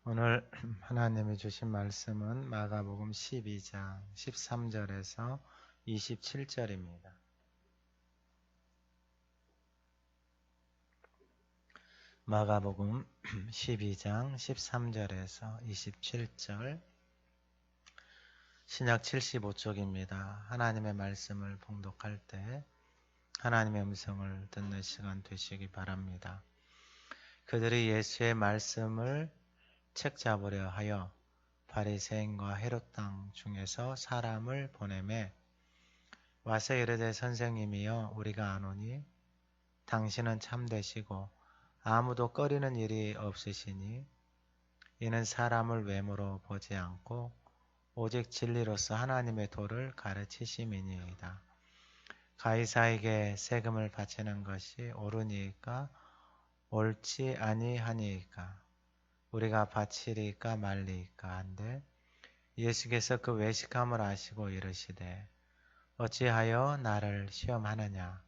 오늘 하나님이 주신 말씀은 마가복음 12장 13절에서 27절입니다. 마가복음 12장 13절에서 27절 신약 75쪽입니다. 하나님의 말씀을 봉독할 때 하나님의 음성을 듣는 시간 되시기 바랍니다. 그들이 예수의 말씀을 책잡으려 하여 바리새인과 헤롯 땅 중에서 사람을 보내매 와서 이르되 선생님이여 우리가 아노니 당신은 참되시고 아무도 꺼리는 일이 없으시니 이는 사람을 외모로 보지 않고 오직 진리로서 하나님의 도를 가르치심이니이다. 가이사에게 세금을 바치는 것이 옳으니까 옳지 아니하니까 우리가 바치리까 말리까 한데 예수께서 그 외식함을 아시고 이르시되 어찌하여 나를 시험하느냐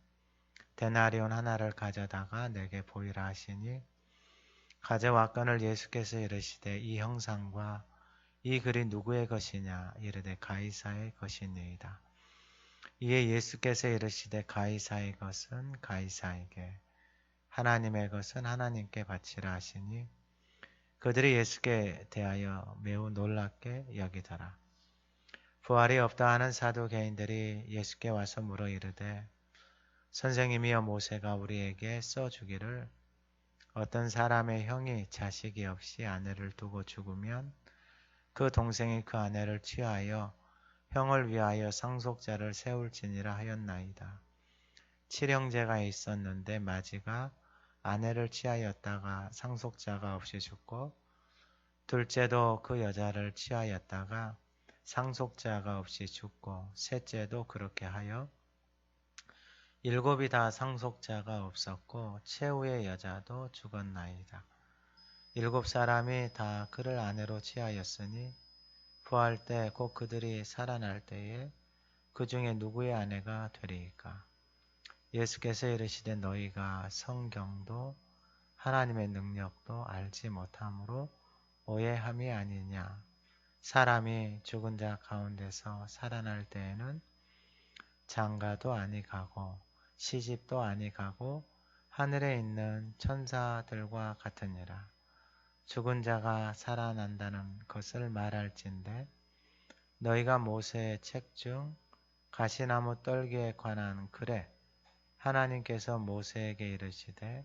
데나리온 하나를 가져다가 내게 보이라 하시니 가져왔거늘 예수께서 이르시되 이 형상과 이 글이 누구의 것이냐 이르되 가이사의 것이니이다. 이에 예수께서 이르시되 가이사의 것은 가이사에게 하나님의 것은 하나님께 바치라 하시니 그들이 예수께 대하여 매우 놀랍게 여기더라. 부활이 없다 하는 사두개인들이 예수께 와서 물어 이르되 선생님이여 모세가 우리에게 써주기를 어떤 사람의 형이 자식이 없이 아내를 두고 죽으면 그 동생이 그 아내를 취하여 형을 위하여 상속자를 세울지니라 하였나이다. 칠형제가 있었는데 마지가 아내를 취하였다가 상속자가 없이 죽고 둘째도 그 여자를 취하였다가 상속자가 없이 죽고 셋째도 그렇게 하여 일곱이 다 상속자가 없었고 최후의 여자도 죽었나이다. 일곱 사람이 다 그를 아내로 취하였으니 부활 때 곧 그들이 살아날 때에 그 중에 누구의 아내가 되리이까? 예수께서 이르시되 너희가 성경도 하나님의 능력도 알지 못함으로 오해함이 아니냐. 사람이 죽은 자 가운데서 살아날 때에는 장가도 아니 가고 시집도 아니 가고 하늘에 있는 천사들과 같으니라. 죽은 자가 살아난다는 것을 말할진대 너희가 모세의 책 중 가시나무 떨기에 관한 글에 하나님께서 모세에게 이르시되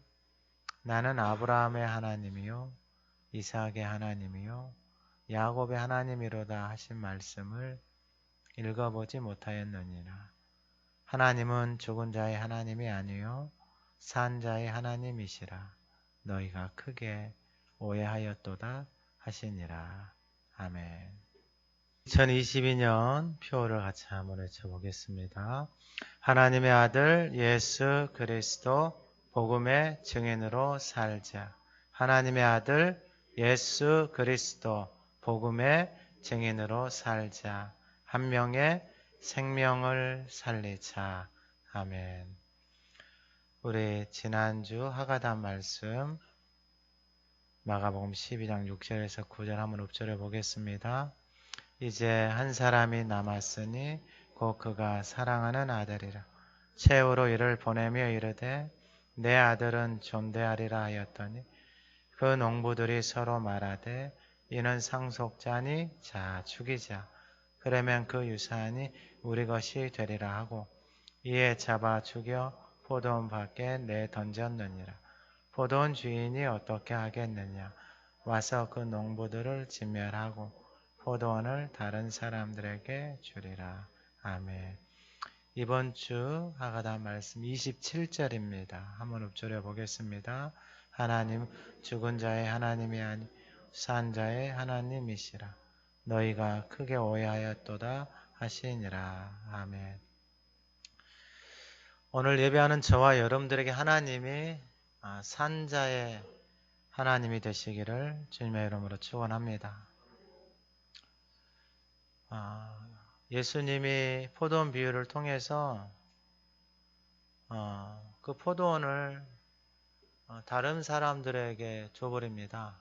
나는 아브라함의 하나님이요 이삭의 하나님이요 야곱의 하나님이로다 하신 말씀을 읽어보지 못하였느니라. 하나님은 죽은 자의 하나님이 아니요 산 자의 하나님이시라. 너희가 크게 오해하였도다 하시니라. 아멘. 2022년 표를 같이 한번 외쳐보겠습니다. 하나님의 아들 예수 그리스도 복음의 증인으로 살자. 하나님의 아들 예수 그리스도 복음의 증인으로 살자. 한 명의 생명을 살리자. 아멘. 우리 지난주 하가다 말씀 마가복음 12장 6절에서 9절 한번 읊조려 보겠습니다. 이제 한 사람이 남았으니 곧 그가 사랑하는 아들이라. 최후로 이를 보내며 이르되 내 아들은 존대하리라 하였더니 그 농부들이 서로 말하되 이는 상속자니 자 죽이자. 그러면 그 유산이 우리 것이 되리라 하고 이에 잡아 죽여 포도원 밖에 내던졌느니라. 포도원 주인이 어떻게 하겠느냐. 와서 그 농부들을 진멸하고 포도원을 다른 사람들에게 주리라. 아멘. 이번 주 하가다 말씀 27절입니다. 한번 읊조려 보겠습니다. 하나님 죽은 자의 하나님이 아니 산 자의 하나님이시라. 너희가 크게 오해하였도다 하시니라. 아멘. 오늘 예배하는 저와 여러분들에게 하나님이 산 자의 하나님이 되시기를 주님의 이름으로 축원합니다. 예수님이 포도원 비유를 통해서 그 포도원을 다른 사람들에게 줘버립니다.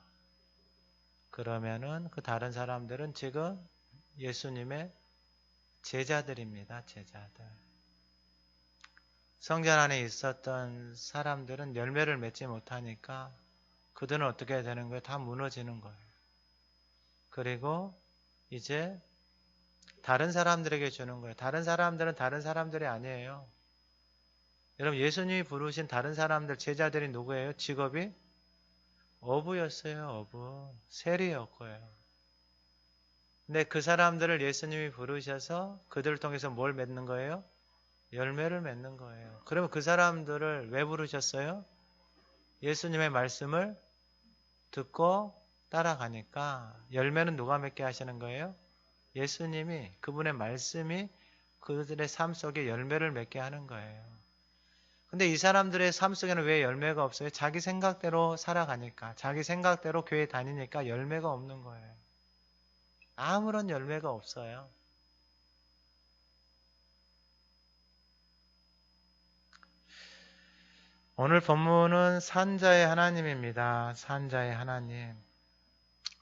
그러면은 그 다른 사람들은 지금 예수님의 제자들입니다. 제자들. 성전 안에 있었던 사람들은 열매를 맺지 못하니까 그들은 어떻게 되는 거예요? 다 무너지는 거예요. 그리고 이제 다른 사람들에게 주는 거예요. 다른 사람들은 다른 사람들이 아니에요. 여러분, 예수님이 부르신 다른 사람들, 제자들이 누구예요? 직업이 어부였어요. 어부. 세리였고요. 근데 그 사람들을 예수님이 부르셔서 그들을 통해서 뭘 맺는 거예요? 열매를 맺는 거예요. 그러면 그 사람들을 왜 부르셨어요? 예수님의 말씀을 듣고 따라가니까 열매는 누가 맺게 하시는 거예요? 예수님이, 그분의 말씀이 그들의 삶 속에 열매를 맺게 하는 거예요. 근데 이 사람들의 삶 속에는 왜 열매가 없어요? 자기 생각대로 살아가니까, 자기 생각대로 교회 다니니까 열매가 없는 거예요. 아무런 열매가 없어요. 오늘 본문은 산자의 하나님입니다. 산자의 하나님.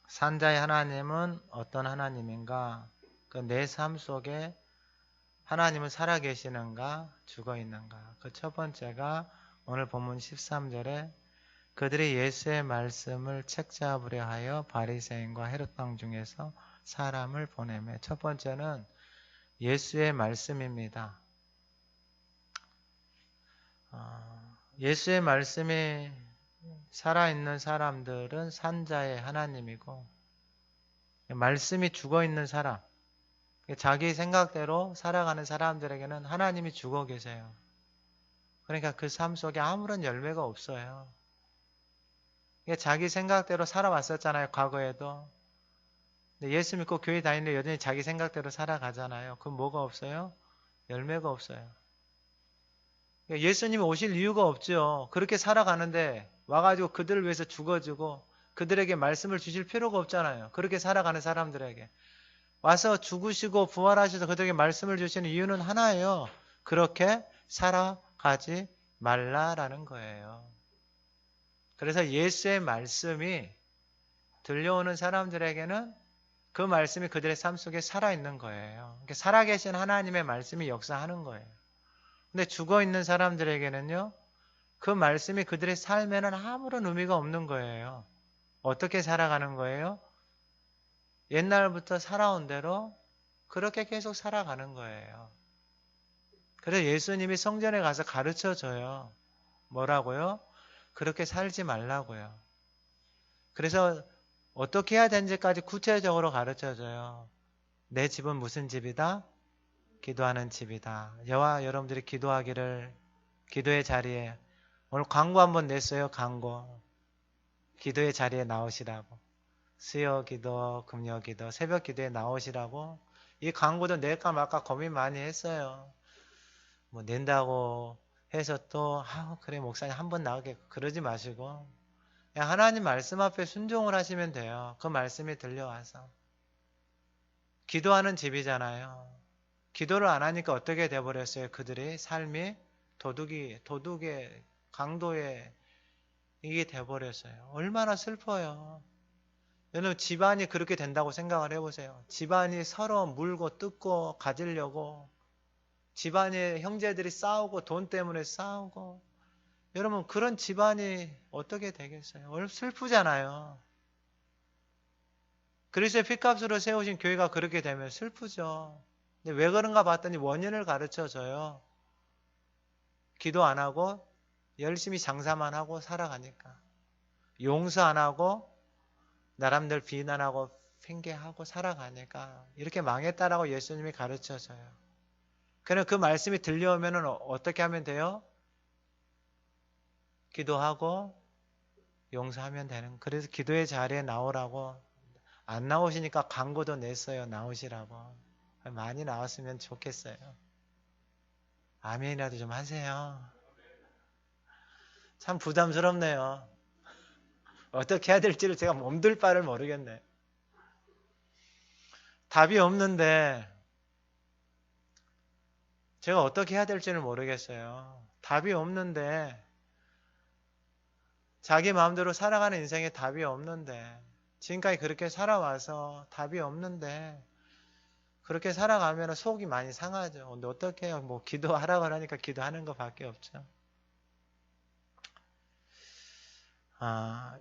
산자의 하나님은 어떤 하나님인가? 그 내 삶 속에 하나님은 살아계시는가? 죽어있는가? 그 첫 번째가 오늘 본문 13절에 그들이 예수의 말씀을 책잡으려 하여 바리새인과 헤롯 왕 중에서 사람을 보내매. 첫 번째는 예수의 말씀입니다. 예수의 말씀이 살아있는 사람들은 산자의 하나님이고, 말씀이 죽어있는 사람, 자기 생각대로 살아가는 사람들에게는 하나님이 죽어 계세요. 그러니까 그 삶 속에 아무런 열매가 없어요. 자기 생각대로 살아왔었잖아요, 과거에도. 근데 예수 믿고 교회 다니는데 여전히 자기 생각대로 살아가잖아요. 그럼 뭐가 없어요? 열매가 없어요. 예수님이 오실 이유가 없죠. 그렇게 살아가는데 와가지고 그들을 위해서 죽어주고 그들에게 말씀을 주실 필요가 없잖아요. 그렇게 살아가는 사람들에게. 와서 죽으시고 부활하셔서 그들에게 말씀을 주시는 이유는 하나예요. 그렇게 살아가지 말라라는 거예요. 그래서 예수의 말씀이 들려오는 사람들에게는 그 말씀이 그들의 삶 속에 살아있는 거예요. 살아계신 하나님의 말씀이 역사하는 거예요. 근데 죽어있는 사람들에게는요, 그 말씀이 그들의 삶에는 아무런 의미가 없는 거예요. 어떻게 살아가는 거예요? 옛날부터 살아온 대로 그렇게 계속 살아가는 거예요. 그래서 예수님이 성전에 가서 가르쳐 줘요. 뭐라고요? 그렇게 살지 말라고요. 그래서 어떻게 해야 되는지까지 구체적으로 가르쳐 줘요. 내 집은 무슨 집이다? 기도하는 집이다. 저와 여러분들이 기도하기를, 기도의 자리에, 오늘 광고 한번 냈어요. 광고. 기도의 자리에 나오시라고. 수요 기도, 금요 기도, 새벽 기도에 나오시라고. 이 광고도 낼까 말까 고민 많이 했어요. 뭐 낸다고 해서 또 그래 목사님 한번 나오게 그러지 마시고 그냥 하나님 말씀 앞에 순종을 하시면 돼요. 그 말씀이 들려와서. 기도하는 집이잖아요. 기도를 안 하니까 어떻게 돼버렸어요? 그들의 삶이 도둑의 강도에 이게 돼버렸어요. 얼마나 슬퍼요. 여러분 집안이 그렇게 된다고 생각을 해보세요. 집안이 서로 물고 뜯고 가지려고 집안의 형제들이 싸우고 돈 때문에 싸우고 여러분 그런 집안이 어떻게 되겠어요? 슬프잖아요. 그리스도의 피값으로 세우신 교회가 그렇게 되면 슬프죠. 근데 왜 그런가 봤더니 원인을 가르쳐줘요. 기도 안 하고 열심히 장사만 하고 살아가니까. 용서 안 하고 나름대로 비난하고 핑계하고 살아가니까 이렇게 망했다라고 예수님이 가르쳐줘요. 그럼 그 말씀이 들려오면 어떻게 하면 돼요? 기도하고 용서하면 되는. 그래서 기도의 자리에 나오라고. 안 나오시니까 광고도 냈어요. 나오시라고. 많이 나왔으면 좋겠어요. 아멘이라도 좀 하세요. 참 부담스럽네요. 어떻게 해야 될지를 제가 몸둘 바를 모르겠네. 답이 없는데 제가 어떻게 해야 될지는 모르겠어요. 답이 없는데 자기 마음대로 살아가는 인생에 답이 없는데 지금까지 그렇게 살아와서 답이 없는데 그렇게 살아가면 속이 많이 상하죠. 근데 어떻게 해요? 뭐 기도하라고 하니까 기도하는 것밖에 없죠.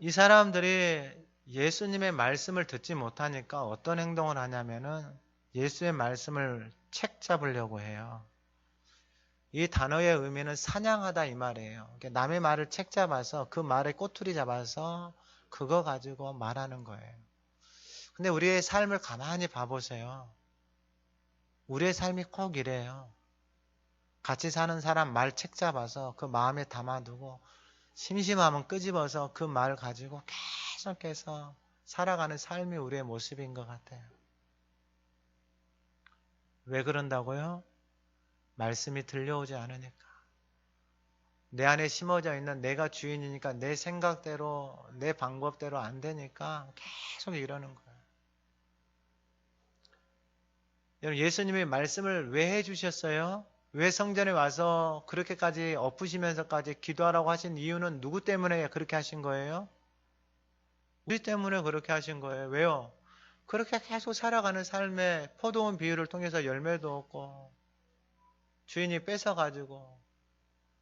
이 사람들이 예수님의 말씀을 듣지 못하니까 어떤 행동을 하냐면은 예수의 말씀을 책 잡으려고 해요. 이 단어의 의미는 사냥하다 이 말이에요. 남의 말을 책 잡아서 그 말에 꼬투리 잡아서 그거 가지고 말하는 거예요. 근데 우리의 삶을 가만히 봐보세요. 우리의 삶이 꼭 이래요. 같이 사는 사람 말 책 잡아서 그 마음에 담아두고 심심하면 끄집어서 그 말 가지고 계속해서 살아가는 삶이 우리의 모습인 것 같아요. 왜 그런다고요? 말씀이 들려오지 않으니까. 내 안에 심어져 있는 내가 주인이니까 내 생각대로 내 방법대로 안 되니까 계속 이러는 거예요. 여러분 예수님이 말씀을 왜 해주셨어요? 왜 성전에 와서 그렇게까지 엎으시면서까지 기도하라고 하신 이유는 누구 때문에 그렇게 하신 거예요? 우리 때문에 그렇게 하신 거예요. 왜요? 그렇게 계속 살아가는 삶에 포도원 비유를 통해서 열매도 없고 주인이 뺏어가지고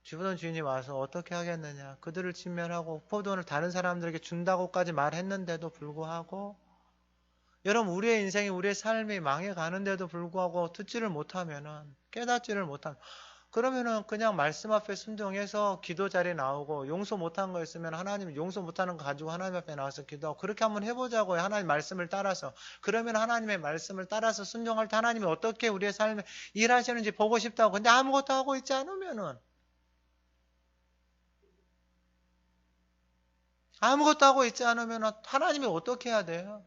주변 주인이 와서 어떻게 하겠느냐. 그들을 진멸하고 포도원을 다른 사람들에게 준다고까지 말했는데도 불구하고 여러분 우리의 인생이 우리의 삶이 망해가는데도 불구하고 듣지를 못하면은 깨닫지를 못하면 그러면은 그냥 말씀 앞에 순종해서 기도 자리에 나오고 용서 못한 거 있으면 하나님 용서 못하는 거 가지고 하나님 앞에 나와서 기도하고 그렇게 한번 해보자고요. 하나님 말씀을 따라서. 그러면 하나님의 말씀을 따라서 순종할 때 하나님이 어떻게 우리의 삶에 일하시는지 보고 싶다고. 근데 아무것도 하고 있지 않으면은 아무것도 하고 있지 않으면 하나님이 어떻게 해야 돼요?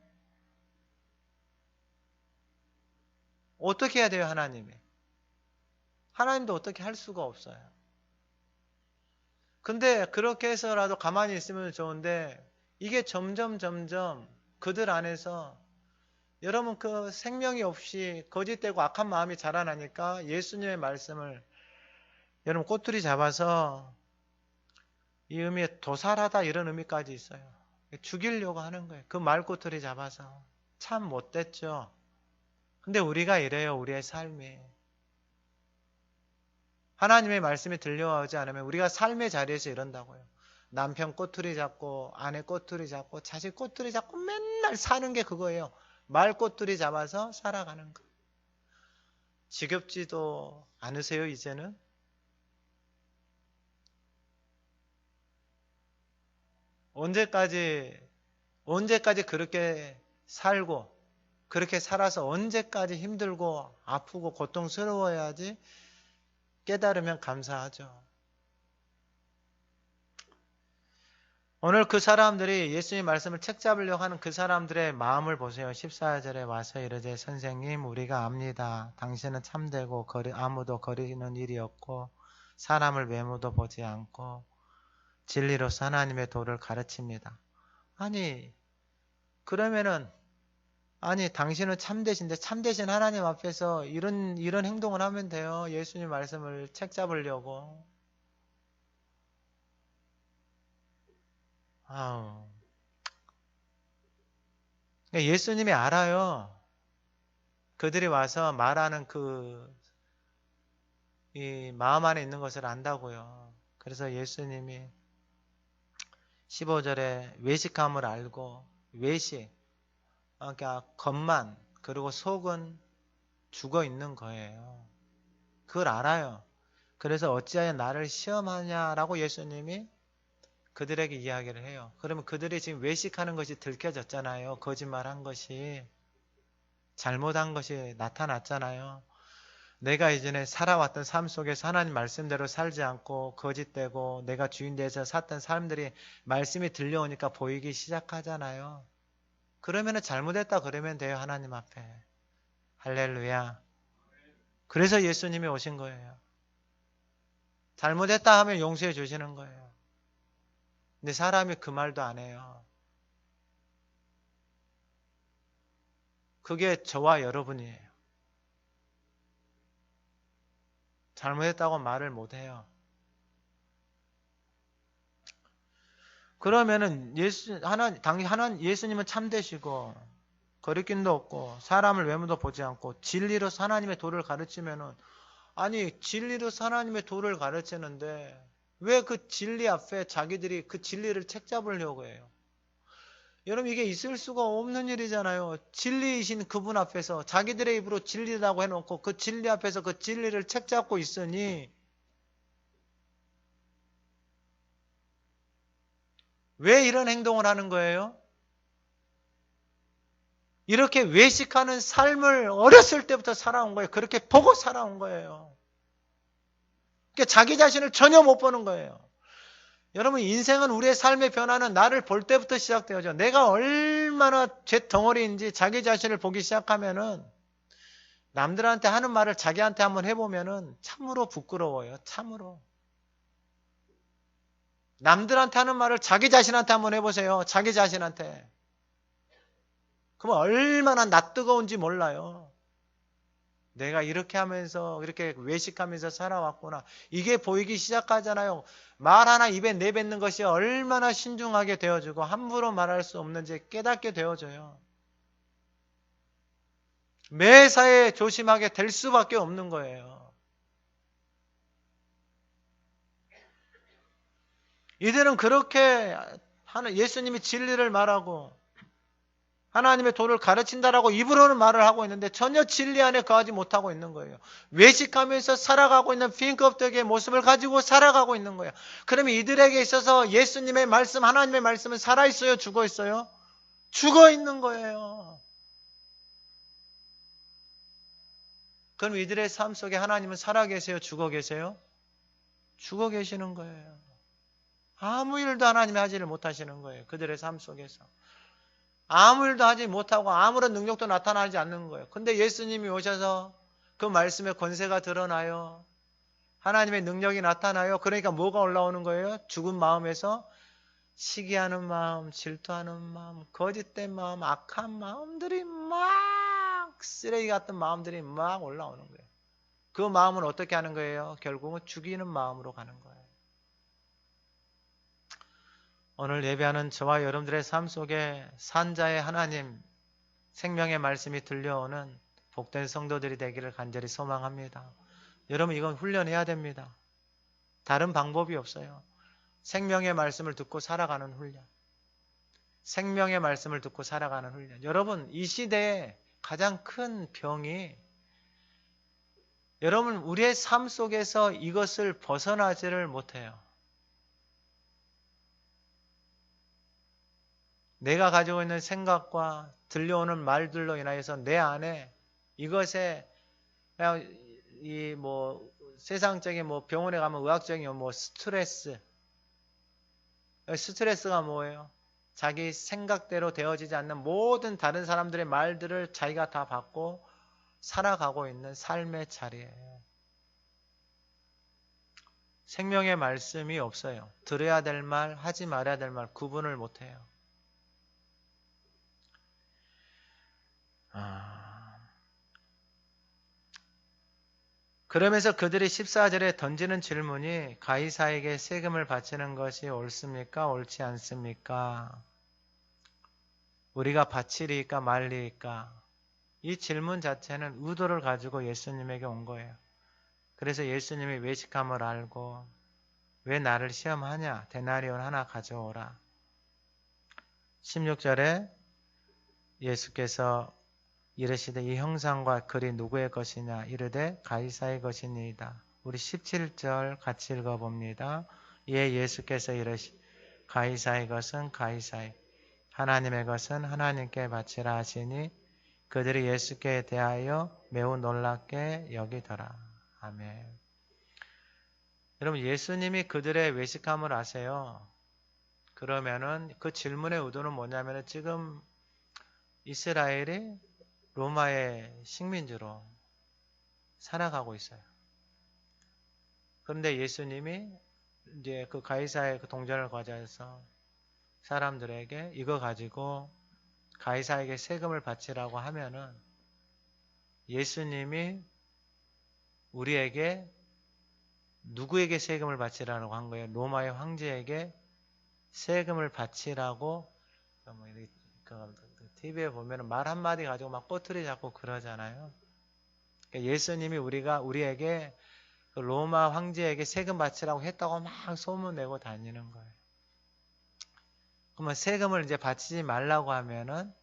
어떻게 해야 돼요, 하나님이? 하나님도 어떻게 할 수가 없어요. 근데 그렇게 해서라도 가만히 있으면 좋은데 이게 점점 그들 안에서 여러분 그 생명이 없이 거짓되고 악한 마음이 자라나니까 예수님의 말씀을 여러분 꼬투리 잡아서 이 의미에 도살하다 이런 의미까지 있어요. 죽이려고 하는 거예요. 그 말 꼬투리 잡아서. 참 못됐죠. 근데 우리가 이래요. 우리의 삶이. 하나님의 말씀이 들려오지 않으면 우리가 삶의 자리에서 이런다고요. 남편 꼬투리 잡고 아내 꼬투리 잡고 자식 꼬투리 잡고 맨날 사는 게 그거예요. 말 꼬투리 잡아서 살아가는 거. 지겹지도 않으세요 이제는? 언제까지 그렇게 살고 그렇게 살아서 언제까지 힘들고 아프고 고통스러워야지 깨달으면 감사하죠. 오늘 그 사람들이 예수님 말씀을 책잡으려고 하는 그 사람들의 마음을 보세요. 14절에 와서 이르되 선생님 우리가 압니다. 당신은 참되고 아무도 거리는 일이 없고 사람을 외모도 보지 않고 진리로서 하나님의 도를 가르칩니다. 아니 그러면은 당신은 참되신데 참되신 하나님 앞에서 이런 행동을 하면 돼요. 예수님 말씀을 책잡으려고. 아우. 예수님이 알아요. 그들이 와서 말하는 이 마음 안에 있는 것을 안다고요. 그래서 예수님이 15절에 외식함을 알고 외식, 그러니까 겉만 그리고 속은 죽어 있는 거예요. 그걸 알아요. 그래서 어찌하여 나를 시험하냐라고 예수님이 그들에게 이야기를 해요. 그러면 그들이 지금 외식하는 것이 들켜졌잖아요. 거짓말한 것이 잘못한 것이 나타났잖아요. 내가 이전에 살아왔던 삶 속에서 하나님 말씀대로 살지 않고 거짓되고 내가 주인 돼서 샀던 사람들이 말씀이 들려오니까 보이기 시작하잖아요. 그러면 잘못했다 그러면 돼요. 하나님 앞에. 할렐루야. 그래서 예수님이 오신 거예요. 잘못했다 하면 용서해 주시는 거예요. 근데 사람이 그 말도 안 해요. 그게 저와 여러분이에요. 잘못했다고 말을 못 해요. 그러면은 예수님은 참되시고 거리낌도 없고 사람을 외모도 보지 않고 진리로 하나님의 도를 가르치면은, 아니 진리로 하나님의 도를 가르치는데 왜 그 진리 앞에 자기들이 그 진리를 책잡으려고 해요? 여러분, 이게 있을 수가 없는 일이잖아요. 진리이신 그분 앞에서 자기들의 입으로 진리라고 해놓고 그 진리 앞에서 그 진리를 책잡고 있으니 왜 이런 행동을 하는 거예요? 이렇게 외식하는 삶을 어렸을 때부터 살아온 거예요. 그렇게 보고 살아온 거예요. 그러니까 자기 자신을 전혀 못 보는 거예요. 여러분, 인생은, 우리의 삶의 변화는 나를 볼 때부터 시작되어져. 내가 얼마나 죄 덩어리인지 자기 자신을 보기 시작하면은, 남들한테 하는 말을 자기한테 한번 해보면은 참으로 부끄러워요. 참으로. 남들한테 하는 말을 자기 자신한테 한번 해보세요. 자기 자신한테. 그러면 얼마나 낯뜨거운지 몰라요. 내가 이렇게 하면서, 이렇게 외식하면서 살아왔구나. 이게 보이기 시작하잖아요. 말 하나 입에 내뱉는 것이 얼마나 신중하게 되어지고 함부로 말할 수 없는지 깨닫게 되어져요. 매사에 조심하게 될 수밖에 없는 거예요. 이들은 그렇게 예수님이 진리를 말하고 하나님의 도를 가르친다라고 입으로는 말을 하고 있는데 전혀 진리 안에 거하지 못하고 있는 거예요. 외식하면서 살아가고 있는 빈껍데기의 모습을 가지고 살아가고 있는 거예요. 그러면 이들에게 있어서 예수님의 말씀, 하나님의 말씀은 살아있어요? 죽어있어요? 죽어있는 거예요. 그럼 이들의 삶 속에 하나님은 살아계세요? 죽어계세요? 죽어계시는 거예요. 아무 일도 하나님이 하지를 못하시는 거예요. 그들의 삶 속에서. 아무 일도 하지 못하고 아무런 능력도 나타나지 않는 거예요. 근데 예수님이 오셔서 그 말씀의 권세가 드러나요. 하나님의 능력이 나타나요. 그러니까 뭐가 올라오는 거예요? 죽은 마음에서 시기하는 마음, 질투하는 마음, 거짓된 마음, 악한 마음들이 막, 쓰레기 같은 마음들이 막 올라오는 거예요. 그 마음은 어떻게 하는 거예요? 결국은 죽이는 마음으로 가는 거예요. 오늘 예배하는 저와 여러분들의 삶 속에 산자의 하나님, 생명의 말씀이 들려오는 복된 성도들이 되기를 간절히 소망합니다. 여러분, 이건 훈련해야 됩니다. 다른 방법이 없어요. 생명의 말씀을 듣고 살아가는 훈련. 생명의 말씀을 듣고 살아가는 훈련. 여러분, 이 시대에 가장 큰 병이, 여러분, 우리의 삶 속에서 이것을 벗어나지를 못해요. 내가 가지고 있는 생각과 들려오는 말들로 인하여서 내 안에 이것에 그냥 이 뭐 세상적인 뭐 병원에 가면 의학적인 뭐 스트레스가 뭐예요? 자기 생각대로 되어지지 않는 모든 다른 사람들의 말들을 자기가 다 받고 살아가고 있는 삶의 자리예요. 생명의 말씀이 없어요. 들어야 될 말, 하지 말아야 될 말 구분을 못해요. 그러면서 그들이 14절에 던지는 질문이 가이사에게 세금을 바치는 것이 옳습니까? 옳지 않습니까? 우리가 바치리까 말리까? 이 질문 자체는 의도를 가지고 예수님에게 온 거예요. 그래서 예수님이 외식함을 알고 왜 나를 시험하냐? 데나리온 하나 가져오라. 16절에 예수께서 이르시되 이 형상과 글이 누구의 것이냐? 이르되 가이사의 것이니이다. 우리 17절 같이 읽어봅니다. 이에 예수께서 이르시 가이사의 것은 가이사의, 하나님의 것은 하나님께 바치라 하시니 그들이 예수께 대하여 매우 놀랍게 여기더라. 아멘. 여러분, 예수님이 그들의 외식함을 아세요. 그러면은 그 질문의 의도는 뭐냐면은 지금 이스라엘이 로마의 식민지로 살아가고 있어요. 그런데 예수님이 이제 그 가이사의 그 동전을 가져서 사람들에게 이거 가지고 가이사에게 세금을 바치라고 하면은 예수님이 우리에게 누구에게 세금을 바치라고 한 거예요? 로마의 황제에게 세금을 바치라고 뭐 TV에 보면 말 한마디 가지고 막 꼬투리 잡고 그러잖아요. 그러니까 예수님이 우리에게 그 로마 황제에게 세금 바치라고 했다고 막 소문내고 다니는 거예요. 그러면 세금을 이제 바치지 말라고 하면은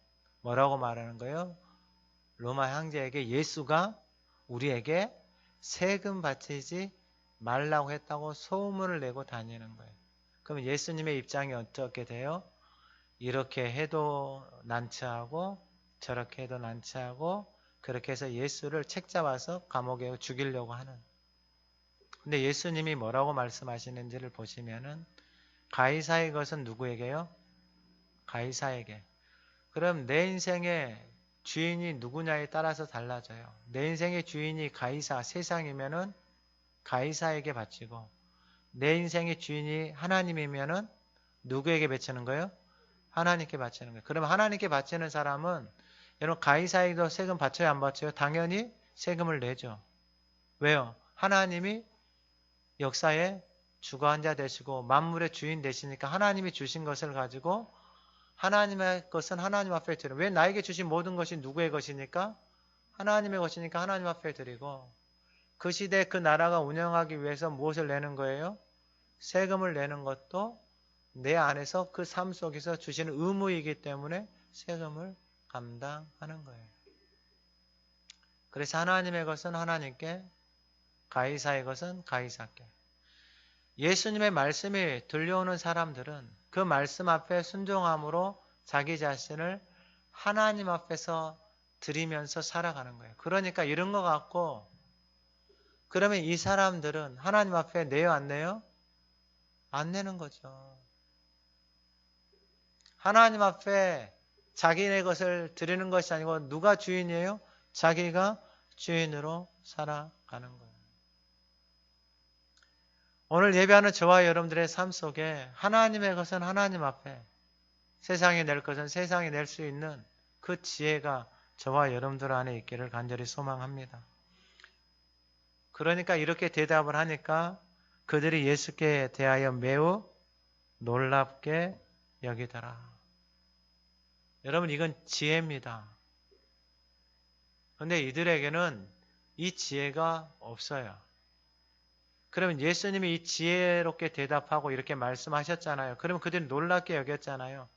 뭐라고 말하는 거예요? 로마 황제에게 예수가 우리에게 세금 바치지 말라고 했다고 소문을 내고 다니는 거예요. 그럼 예수님의 입장이 어떻게 돼요? 이렇게 해도 난처하고 저렇게 해도 난처하고 그렇게 해서 예수를 책잡아서 감옥에 죽이려고 하는. 근데 예수님이 뭐라고 말씀하시는지를 보시면은 가이사의 것은 누구에게요? 가이사에게. 그럼 내 인생의 주인이 누구냐에 따라서 달라져요. 내 인생의 주인이 가이사, 세상이면은 가이사에게 바치고 내 인생의 주인이 하나님이면은 누구에게 바치는 거예요? 하나님께 바치는 거예요. 그럼 하나님께 바치는 사람은 여러분 가이사에게도 세금 바쳐요, 안 바쳐요? 당연히 세금을 내죠. 왜요? 하나님이 역사에 주관한 자 되시고 만물의 주인 되시니까 하나님이 주신 것을 가지고 하나님의 것은 하나님 앞에 드리고, 왜 나에게 주신 모든 것이 누구의 것이니까? 하나님의 것이니까 하나님 앞에 드리고, 그 시대 그 나라가 운영하기 위해서 무엇을 내는 거예요? 세금을 내는 것도 내 안에서 그 삶 속에서 주시는 의무이기 때문에 세금을 감당하는 거예요. 그래서 하나님의 것은 하나님께, 가이사의 것은 가이사께. 예수님의 말씀이 들려오는 사람들은 그 말씀 앞에 순종함으로 자기 자신을 하나님 앞에서 드리면서 살아가는 거예요. 그러니까 이런 것 같고, 그러면 이 사람들은 하나님 앞에 내요, 안 내요? 안 내는 거죠. 하나님 앞에 자기네 것을 드리는 것이 아니고 누가 주인이에요? 자기가 주인으로 살아가는 거예요. 오늘 예배하는 저와 여러분들의 삶 속에 하나님의 것은 하나님 앞에, 세상에 낼 것은 세상에 낼 수 있는 그 지혜가 저와 여러분들 안에 있기를 간절히 소망합니다. 그러니까 이렇게 대답을 하니까 그들이 예수께 대하여 매우 놀랍게 여기더라. 여러분, 이건 지혜입니다. 그런데 이들에게는 이 지혜가 없어요. 그러면 예수님이 이 지혜롭게 대답하고 이렇게 말씀하셨잖아요. 그러면 그들이 놀랍게 여겼잖아요.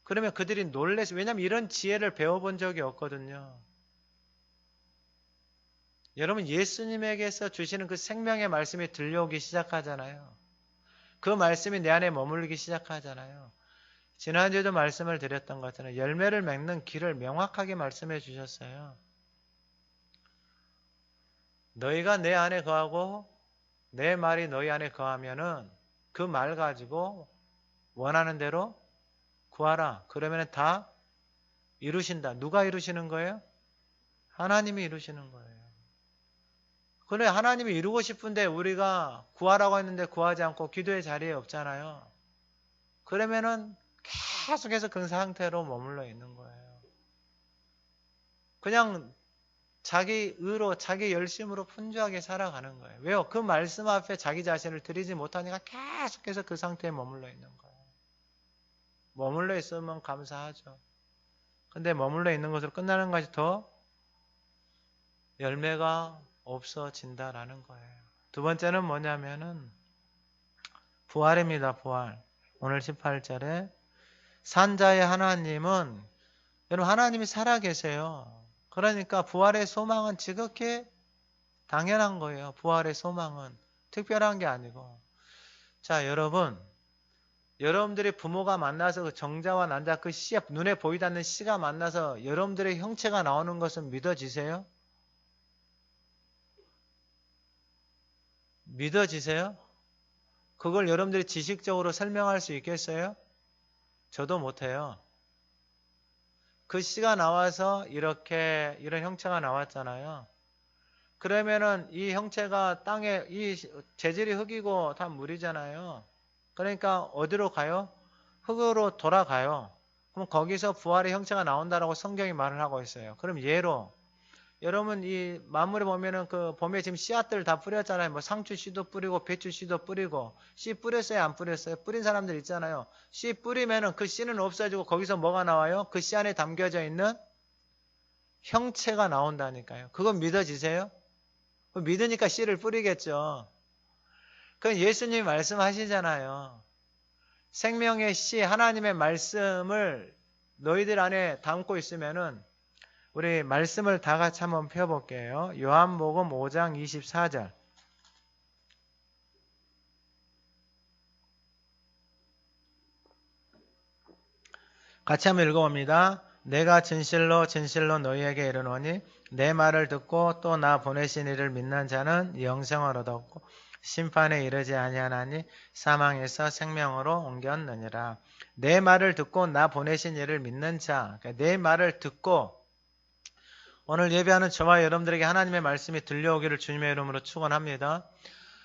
그러면 그들이 놀래서, 왜냐하면 이런 지혜를 배워본 적이 없거든요. 여러분, 예수님에게서 주시는 그 생명의 말씀이 들려오기 시작하잖아요. 그 말씀이 내 안에 머물기 시작하잖아요. 지난주에도 말씀을 드렸던 것처럼 열매를 맺는 길을 명확하게 말씀해 주셨어요. 너희가 내 안에 거하고 내 말이 너희 안에 거하면은 그 말 가지고 원하는 대로 구하라. 그러면 다 이루신다. 누가 이루시는 거예요? 하나님이 이루시는 거예요. 그래, 하나님이 이루고 싶은데 우리가 구하라고 했는데 구하지 않고 기도의 자리에 없잖아요. 그러면은 계속해서 그 상태로 머물러 있는 거예요. 그냥 자기 의로, 자기 열심으로 분주하게 살아가는 거예요. 왜요? 그 말씀 앞에 자기 자신을 드리지 못하니까 계속해서 그 상태에 머물러 있는 거예요. 머물러 있으면 감사하죠. 근데 머물러 있는 것으로 끝나는 것이 더 열매가 없어진다라는 거예요. 두 번째는 뭐냐면은 부활입니다. 부활. 오늘 18절에 산자의 하나님은, 여러분, 하나님이 살아계세요. 그러니까 부활의 소망은 지극히 당연한 거예요. 부활의 소망은 특별한 게 아니고. 자, 여러분들이 부모가 만나서 그 정자와 난자, 그 씨, 눈에 보이지 않는 씨가 만나서 여러분들의 형체가 나오는 것은 믿어지세요? 믿어지세요? 그걸 여러분들이 지식적으로 설명할 수 있겠어요? 저도 못해요. 그 씨가 나와서 이런 형체가 나왔잖아요. 그러면은 이 형체가 땅에, 이 재질이 흙이고 다 물이잖아요. 그러니까 어디로 가요? 흙으로 돌아가요. 그럼 거기서 부활의 형체가 나온다라고 성경이 말을 하고 있어요. 그럼 예로 여러분 이 만물에 보면은 그 봄에 지금 씨앗들 다 뿌렸잖아요. 뭐 상추 씨도 뿌리고 배추 씨도 뿌리고 씨 뿌렸어요, 안 뿌렸어요? 뿌린 사람들 있잖아요. 씨 뿌리면은 그 씨는 없어지고 거기서 뭐가 나와요? 그 씨 안에 담겨져 있는 형체가 나온다니까요. 그건 믿어지세요? 믿으니까 씨를 뿌리겠죠. 그건 예수님이 말씀하시잖아요. 생명의 씨, 하나님의 말씀을 너희들 안에 담고 있으면은 우리 말씀을 다 같이 한번 펴볼게요. 요한복음 5장 24절. 같이 한번 읽어봅니다. 내가 진실로 진실로 너희에게 이르노니 내 말을 듣고 또 나 보내신 이를 믿는 자는 영생을 얻었고 심판에 이르지 아니하나니 사망에서 생명으로 옮겼느니라. 내 말을 듣고 나 보내신 이를 믿는 자, 그러니까 내 말을 듣고 오늘 예배하는 저와 여러분들에게 하나님의 말씀이 들려오기를 주님의 이름으로 축원합니다.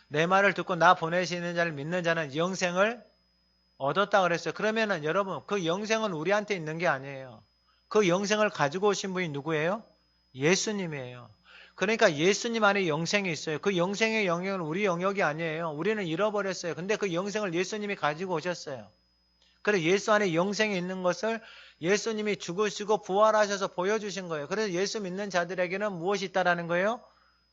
내 말을 듣고 나 보내시는 자를 믿는 자는 영생을 얻었다 그랬어요. 그러면은 여러분 그 영생은 우리한테 있는 게 아니에요. 그 영생을 가지고 오신 분이 누구예요? 예수님이에요. 그러니까 예수님 안에 영생이 있어요. 그 영생의 영역은 우리 영역이 아니에요. 우리는 잃어버렸어요. 근데 그 영생을 예수님이 가지고 오셨어요. 그래서 예수 안에 영생이 있는 것을 예수님이 죽으시고 부활하셔서 보여주신 거예요. 그래서 예수 믿는 자들에게는 무엇이 있다라는 거예요?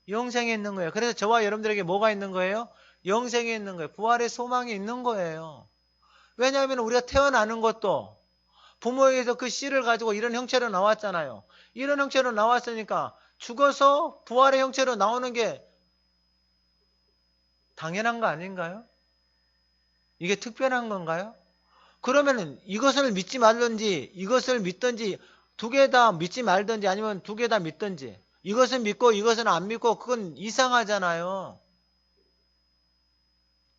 영생이 있는 거예요. 그래서 저와 여러분들에게 뭐가 있는 거예요? 영생이 있는 거예요. 부활의 소망이 있는 거예요. 왜냐하면 우리가 태어나는 것도 부모에게서 그 씨를 가지고 이런 형체로 나왔잖아요. 이런 형체로 나왔으니까 죽어서 부활의 형체로 나오는 게 당연한 거 아닌가요? 이게 특별한 건가요? 그러면은 이것을 믿지 말든지 이것을 믿든지 두 개 다 믿지 말든지 아니면 두 개 다 믿든지 이것은 믿고 이것은 안 믿고 그건 이상하잖아요.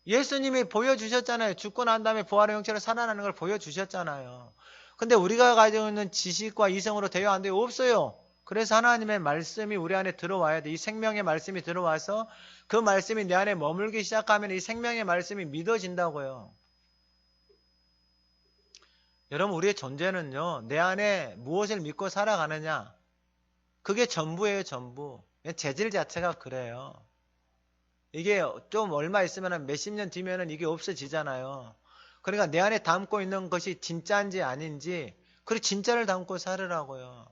예수님이 보여주셨잖아요. 죽고 난 다음에 부활의 형체로 살아나는 걸 보여주셨잖아요. 근데 우리가 가지고 있는 지식과 이성으로 대화 안 돼요? 없어요. 그래서 하나님의 말씀이 우리 안에 들어와야 돼. 이 생명의 말씀이 들어와서 그 말씀이 내 안에 머물기 시작하면 이 생명의 말씀이 믿어진다고요. 여러분 우리의 존재는요. 내 안에 무엇을 믿고 살아가느냐. 그게 전부예요. 전부. 재질 자체가 그래요. 이게 좀 얼마 있으면 몇십 년 뒤면은 이게 없어지잖아요. 그러니까 내 안에 담고 있는 것이 진짜인지 아닌지 그리고 진짜를 담고 살으라고요.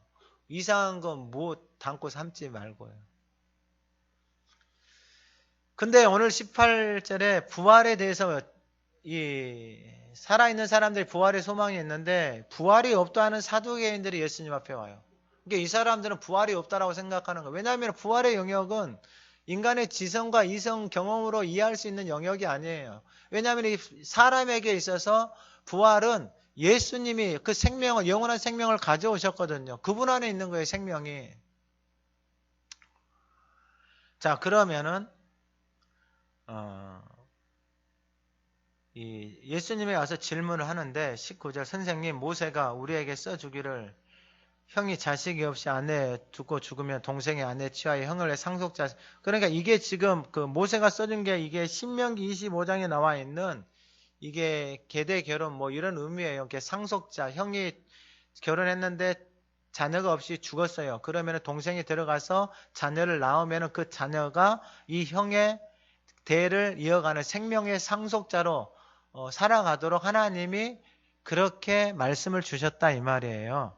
이상한 건 뭐 담고 삼지 말고요. 근데 오늘 18절에 부활에 대해서 이 살아있는 사람들이 부활의 소망이 있는데 부활이 없다 하는 사두개인들이 예수님 앞에 와요. 그러니까 이 사람들은 부활이 없다라고 생각하는 거예요. 왜냐하면 부활의 영역은 인간의 지성과 이성 경험으로 이해할 수 있는 영역이 아니에요. 왜냐하면 이 사람에게 있어서 부활은 예수님이 그 생명을 영원한 생명을 가져오셨거든요. 그분 안에 있는 거예요. 생명이. 자 그러면은 이 예수님이 와서 질문을 하는데 19절 선생님 모세가 우리에게 써주기를 형이 자식이 없이 아내 두고 죽으면 동생의 아내 취하여 형을 내 상속자. 그러니까 이게 지금 그 모세가 써준 게 이게 신명기 25장에 나와 있는 이게 계대 결혼 뭐 이런 의미예요. 이렇게 상속자 형이 결혼했는데 자녀가 없이 죽었어요. 그러면 동생이 들어가서 자녀를 낳으면 그 자녀가 이 형의 대를 이어가는 생명의 상속자로 살아가도록 하나님이 그렇게 말씀을 주셨다 이 말이에요.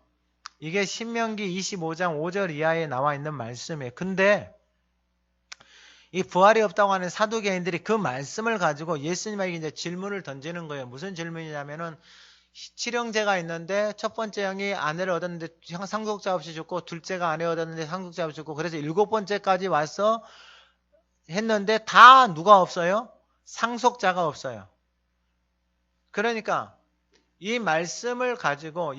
이게 신명기 25장 5절 이하에 나와 있는 말씀이에요. 근데 이 부활이 없다고 하는 사두개인들이 그 말씀을 가지고 예수님에게 이제 질문을 던지는 거예요. 무슨 질문이냐면은 칠형제가 있는데 첫 번째 형이 아내를 얻었는데 상속자 없이 죽고 둘째가 아내 얻었는데 상속자 없이 죽고 그래서 일곱 번째까지 와서 했는데 다 누가 없어요? 상속자가 없어요. 그러니까 이 말씀을 가지고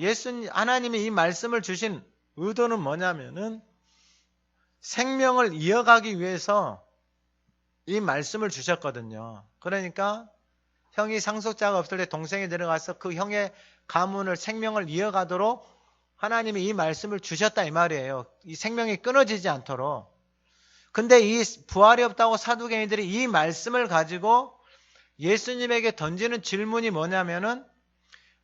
하나님이 이 말씀을 주신 의도는 뭐냐면은 생명을 이어가기 위해서 이 말씀을 주셨거든요. 그러니까 형이 상속자가 없을 때 동생이 들어가서 그 형의 가문을 생명을 이어가도록 하나님이 이 말씀을 주셨다 이 말이에요. 이 생명이 끊어지지 않도록. 근데 이 부활이 없다고 사두개인들이 이 말씀을 가지고 예수님에게 던지는 질문이 뭐냐면은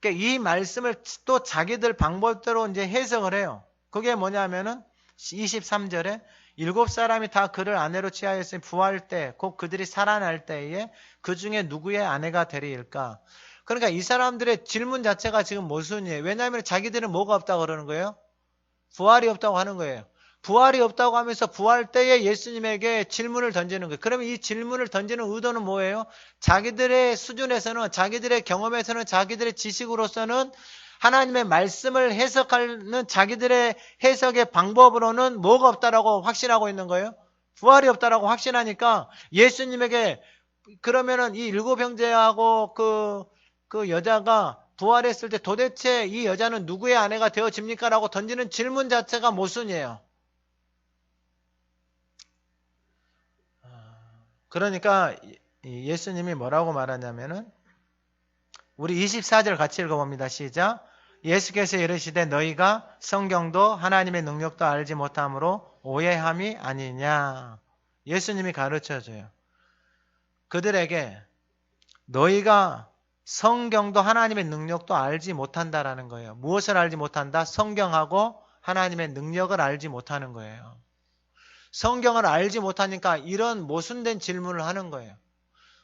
이 말씀을 또 자기들 방법대로 이제 해석을 해요. 그게 뭐냐면은 23절에 7사람이 다 그를 아내로 취하였으니 부활 때 곧 그들이 살아날 때에 그 중에 누구의 아내가 되리일까? 그러니까 이 사람들의 질문 자체가 지금 모순이에요. 왜냐하면 자기들은 뭐가 없다고 그러는 거예요? 부활이 없다고 하는 거예요. 부활이 없다고 하면서 부활 때에 예수님에게 질문을 던지는 거예요. 그러면 이 질문을 던지는 의도는 뭐예요? 자기들의 수준에서는, 자기들의 경험에서는, 자기들의 지식으로서는 하나님의 말씀을 해석하는 자기들의 해석의 방법으로는 뭐가 없다라고 확신하고 있는 거예요? 부활이 없다라고 확신하니까 예수님에게 그러면은 이 7형제하고 그 여자가 부활했을 때 도대체 이 여자는 누구의 아내가 되어집니까? 라고 던지는 질문 자체가 모순이에요. 그러니까 예수님이 뭐라고 말하냐면은 우리 24절 같이 읽어봅니다. 시작. 예수께서 이르시되 너희가 성경도 하나님의 능력도 알지 못함으로 오해함이 아니냐. 예수님이 가르쳐줘요. 그들에게 너희가 성경도 하나님의 능력도 알지 못한다라는 거예요. 무엇을 알지 못한다? 성경하고 하나님의 능력을 알지 못하는 거예요. 성경을 알지 못하니까 이런 모순된 질문을 하는 거예요.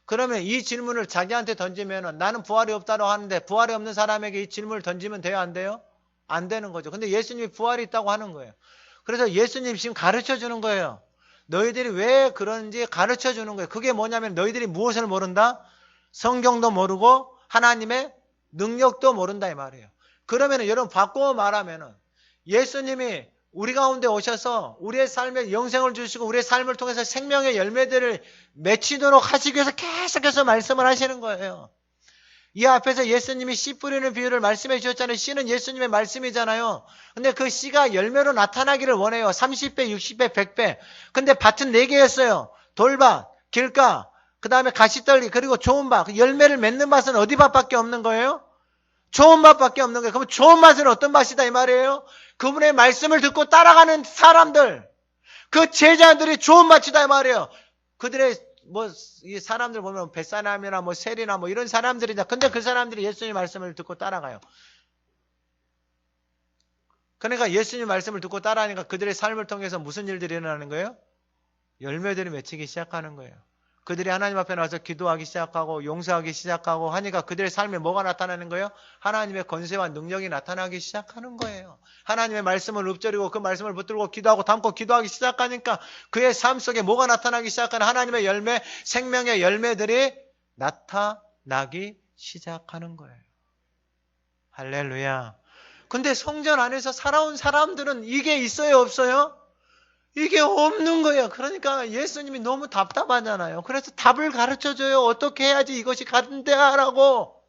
그러면 이 질문을 자기한테 던지면 나는 부활이 없다고 하는데 부활이 없는 사람에게 이 질문을 던지면 돼요? 안 돼요? 안 되는 거죠. 근데 예수님이 부활이 있다고 하는 거예요. 그래서 예수님 지금 가르쳐 주는 거예요. 너희들이 왜 그런지 가르쳐 주는 거예요. 그게 뭐냐면 너희들이 무엇을 모른다? 성경도 모르고 하나님의 능력도 모른다 이 말이에요. 그러면 여러분 바꿔 말하면 예수님이 우리 가운데 오셔서 우리의 삶에 영생을 주시고 우리의 삶을 통해서 생명의 열매들을 맺히도록 하시기 위해서 계속해서 말씀을 하시는 거예요. 이 앞에서 예수님이 씨 뿌리는 비유를 말씀해 주셨잖아요. 씨는 예수님의 말씀이잖아요. 근데 그 씨가 열매로 나타나기를 원해요. 30배, 60배, 100배. 근데 밭은 4개였어요. 돌밭, 길가, 그 다음에 가시떨기, 그리고 좋은 밭. 열매를 맺는 밭은 어디 밭밖에 없는 거예요? 좋은 밭밖에 없는 거예요. 그럼 좋은 밭은 어떤 밭이다 이 말이에요? 그분의 말씀을 듣고 따라가는 사람들, 그 제자들이 좋은 밭이다 이 말이에요. 그들의 이 사람들 보면 벳사람이나 셀이나 이런 사람들이다. 근데 그 사람들이 예수님 말씀을 듣고 따라가요. 그러니까 예수님 말씀을 듣고 따라하니까 그들의 삶을 통해서 무슨 일들이 일어나는 거예요? 열매들이 맺히기 시작하는 거예요. 그들이 하나님 앞에 나와서 기도하기 시작하고 용서하기 시작하고 하니까 그들의 삶에 뭐가 나타나는 거예요? 하나님의 권세와 능력이 나타나기 시작하는 거예요. 하나님의 말씀을 읊조리고 그 말씀을 붙들고 기도하고 담고 기도하기 시작하니까 그의 삶 속에 뭐가 나타나기 시작하는 하나님의 열매, 생명의 열매들이 나타나기 시작하는 거예요. 할렐루야. 근데 성전 안에서 살아온 사람들은 이게 있어요, 없어요? 이게 없는 거예요. 그러니까 예수님이 너무 답답하잖아요. 그래서 답을 가르쳐줘요. 어떻게 해야지 이것이 가능하라고.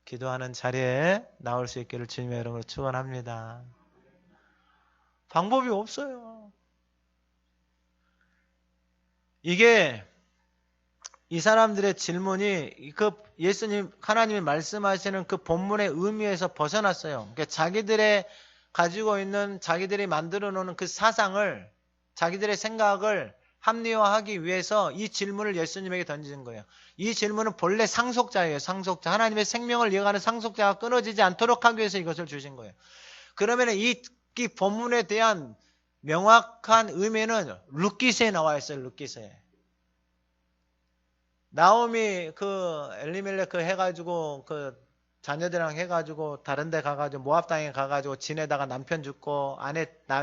기도하는 자리에 나올 수 있기를 주님의 이름으로 축원합니다. 방법이 없어요. 이게 이 사람들의 질문이 그 예수님 하나님이 말씀하시는 그 본문의 의미에서 벗어났어요. 그러니까 자기들의 가지고 있는 자기들이 만들어 놓는 그 사상을 자기들의 생각을 합리화하기 위해서 이 질문을 예수님에게 던지는 거예요. 이 질문은 본래 상속자예요. 상속자. 하나님의 생명을 이어가는 상속자가 끊어지지 않도록 하기 위해서 이것을 주신 거예요. 그러면 이 본문에 대한 명확한 의미는 룻기서에 나와 있어요. 룻기서에. 나오미 엘리멜렉 해가지고 자녀들이랑 해가지고 다른 데 가가지고 모압 땅에 가가지고 지내다가 남편 죽고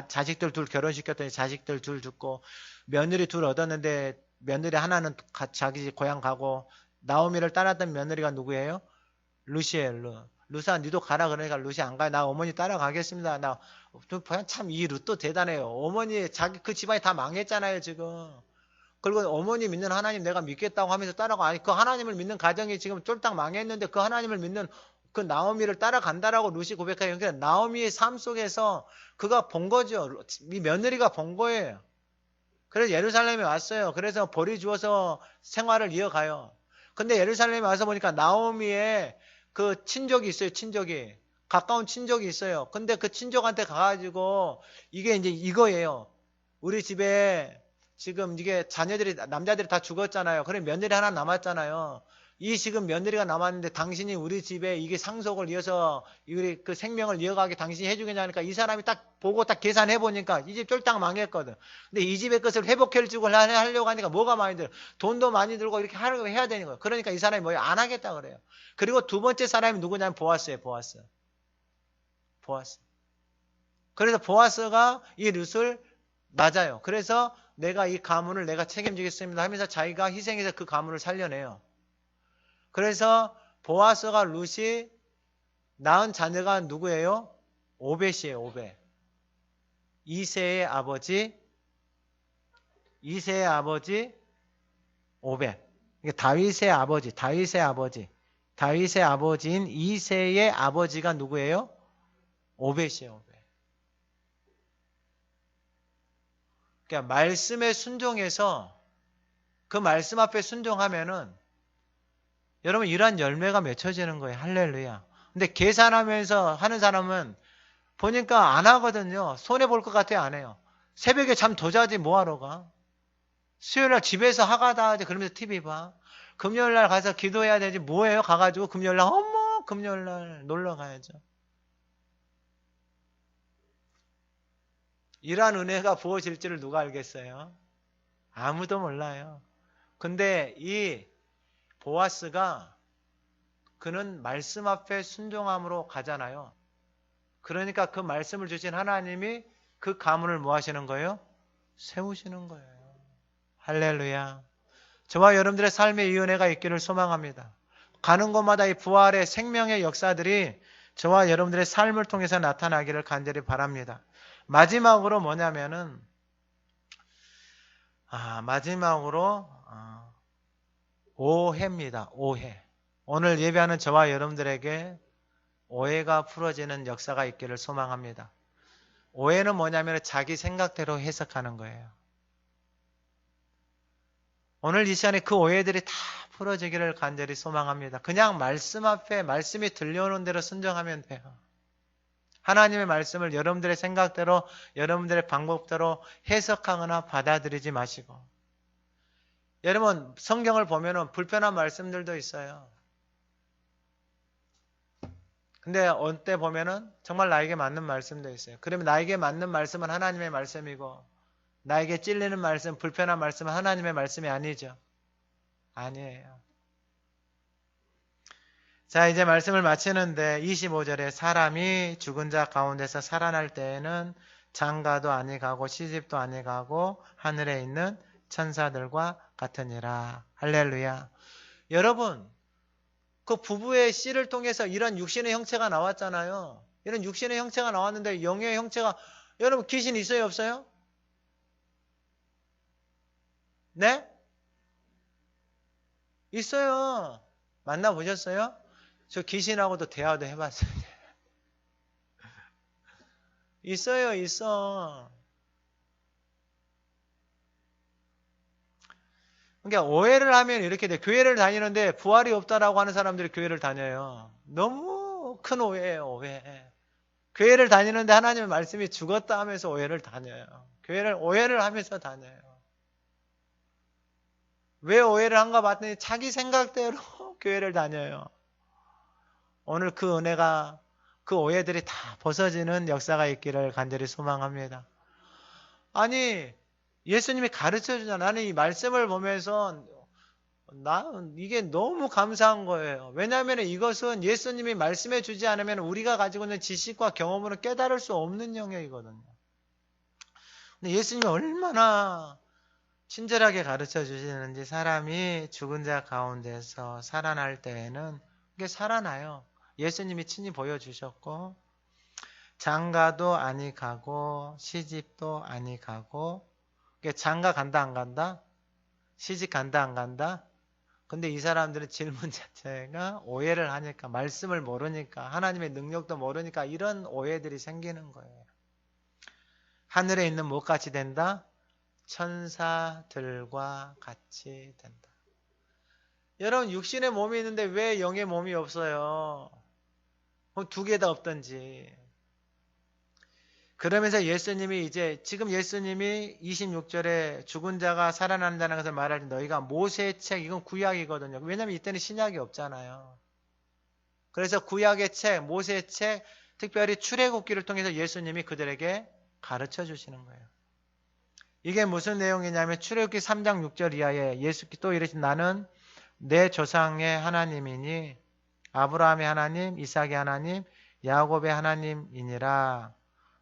자식들 둘 결혼시켰더니 자식들 둘 죽고 며느리 둘 얻었는데 며느리 하나는 자기 고향 가고 나오미를 따랐던 며느리가 누구예요? 룻이에요. 룻아 니도 가라. 그러니까 룻이 안 가요. 나 어머니 따라가겠습니다. 참 이 룻도 대단해요. 어머니 그 집안이 다 망했잖아요 지금. 그리고 어머니 믿는 하나님 내가 믿겠다고 하면서 따라가. 아니 그 하나님을 믿는 가정이 지금 쫄딱 망했는데 그 하나님을 믿는 그 나오미를 따라간다라고 룻이 고백해요. 그러니까 나오미의 삶 속에서 그가 본 거죠. 이 며느리가 본 거예요. 그래서 예루살렘에 왔어요. 그래서 벌이 주어서 생활을 이어가요. 근데 예루살렘에 와서 보니까 나오미의 그 친족이 있어요. 친족이. 가까운 친족이 있어요. 근데 그 친족한테 가가지고 이게 이제 이거예요. 우리 집에 지금 이게 남자들이 다 죽었잖아요. 그래 며느리 하나 남았잖아요. 이 지금 며느리가 남았는데 당신이 우리 집에 이게 상속을 이어서 우리 그 생명을 이어가게 당신이 해주겠냐 하니까 이 사람이 딱 보고 딱 계산해 보니까 이 집 쫄딱 망했거든. 근데 이 집의 것을 회복해 주고 하려고 하니까 뭐가 많이 들어? 돈도 많이 들고 이렇게 하려고 해야 되는 거예요. 그러니까 이 사람이 뭐예요? 안 하겠다 그래요. 그리고 두 번째 사람이 누구냐면 보아스예요. 보아스. 그래서 보아스가 이 룻을 맞아요. 그래서 내가 이 가문을 내가 책임지겠습니다 하면서 자기가 희생해서 그 가문을 살려내요. 그래서 보아스가 룻이 낳은 자녀가 누구예요? 오벳이에요. 오벳. 이세의 아버지 오벳. 다윗의 아버지인 이세의 아버지가 누구예요? 오벳이에요. 오벳. 그러니까 말씀에 순종해서 그 말씀 앞에 순종하면은 여러분 이러한 열매가 맺혀지는 거예요. 할렐루야. 근데 계산하면서 하는 사람은 보니까 안 하거든요. 손해볼 것 같아요. 안 해요. 새벽에 잠 더 자지 뭐하러 가. 수요일날 집에서 하가다 하지. 그러면서 TV 봐. 금요일날 가서 기도해야 되지. 뭐해요? 가가지고 금요일날 어머 금요일날 놀러 가야죠. 이러한 은혜가 부어질지를 누가 알겠어요? 아무도 몰라요. 근데 이 보아스가 그는 말씀 앞에 순종함으로 가잖아요. 그러니까 그 말씀을 주신 하나님이 그 가문을 뭐 하시는 거예요? 세우시는 거예요. 할렐루야. 저와 여러분들의 삶에 이 은혜가 있기를 소망합니다. 가는 곳마다 이 부활의 생명의 역사들이 저와 여러분들의 삶을 통해서 나타나기를 간절히 바랍니다. 마지막으로 뭐냐면은 오해입니다. 오해. 오늘 예배하는 저와 여러분들에게 오해가 풀어지는 역사가 있기를 소망합니다. 오해는 뭐냐면 자기 생각대로 해석하는 거예요. 오늘 이 시간에 그 오해들이 다 풀어지기를 간절히 소망합니다. 그냥 말씀 앞에 말씀이 들려오는 대로 순종하면 돼요. 하나님의 말씀을 여러분들의 생각대로 여러분들의 방법대로 해석하거나 받아들이지 마시고 여러분 성경을 보면 불편한 말씀들도 있어요. 근데 어느 때 보면은 정말 나에게 맞는 말씀도 있어요. 그러면 나에게 맞는 말씀은 하나님의 말씀이고 나에게 찔리는 말씀, 불편한 말씀은 하나님의 말씀이 아니죠. 아니에요. 자, 이제 말씀을 마치는데 25절에 사람이 죽은 자 가운데서 살아날 때에는 장가도 아니가고 시집도 아니가고 하늘에 있는 천사들과 같으니라. 할렐루야. 여러분, 그 부부의 씨를 통해서 이런 육신의 형체가 나왔잖아요. 이런 육신의 형체가 나왔는데 영의 형체가 여러분 귀신 있어요 없어요? 네? 있어요. 만나보셨어요? 저 귀신하고도 대화도 해봤어요. 있어. 그러니까 오해를 하면 이렇게 돼. 교회를 다니는데 부활이 없다라고 하는 사람들이 교회를 다녀요. 너무 큰 오해예요, 오해. 교회를 다니는데 하나님의 말씀이 죽었다 하면서 오해를 다녀요. 교회를 오해를 하면서 다녀요. 왜 오해를 한가 봤더니 자기 생각대로 교회를 다녀요. 오늘 그 은혜가 그 오해들이 다 벗어지는 역사가 있기를 간절히 소망합니다. 아니 예수님이 가르쳐주잖아. 나는 이 말씀을 보면서 이게 너무 감사한 거예요. 왜냐하면 이것은 예수님이 말씀해 주지 않으면 우리가 가지고 있는 지식과 경험으로 깨달을 수 없는 영역이거든요. 근데 예수님이 얼마나 친절하게 가르쳐 주시는지 사람이 죽은 자 가운데서 살아날 때에는 그게 살아나요. 예수님이 친히 보여주셨고 장가도 아니 가고 시집도 아니 가고 장가 간다 안 간다? 시집 간다 안 간다? 근데 이 사람들은 질문 자체가 오해를 하니까 말씀을 모르니까 하나님의 능력도 모르니까 이런 오해들이 생기는 거예요. 하늘에 있는 무엇같이 된다? 천사들과 같이 된다. 여러분 육신의 몸이 있는데 왜 영의 몸이 없어요? 두 개 다 없던지. 그러면서 예수님이 이제 지금 예수님이 26절에 죽은 자가 살아난다는 것을 말할 때 너희가 모세의 책, 이건 구약이거든요. 왜냐하면 이때는 신약이 없잖아요. 그래서 구약의 책, 모세의 책, 특별히 출애굽기를 통해서 예수님이 그들에게 가르쳐 주시는 거예요. 이게 무슨 내용이냐면 출애굽기 3장 6절 이하에 예수께 또 이르신 나는 내 조상의 하나님이니 아브라함의 하나님, 이삭의 하나님, 야곱의 하나님이니라.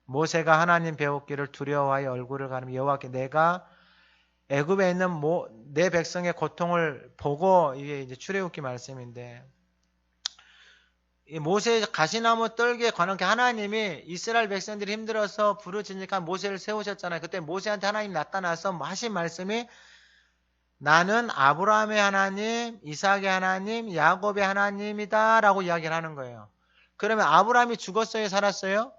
모세가 하나님 배웠기를 두려워하여 얼굴을 가리며 여호와께 내가 애굽에 있는 내 백성의 고통을 보고, 이게 이제 출애굽기 말씀인데, 이 모세의 가시나무 떨기에 관한 게 하나님이 이스라엘 백성들이 힘들어서 부르짖으니까 모세를 세우셨잖아요. 그때 모세한테 하나님 나타나서 하신 말씀이 나는 아브라함의 하나님, 이삭의 하나님, 야곱의 하나님이다 라고 이야기를 하는 거예요. 그러면 아브라함이 죽었어요? 살았어요?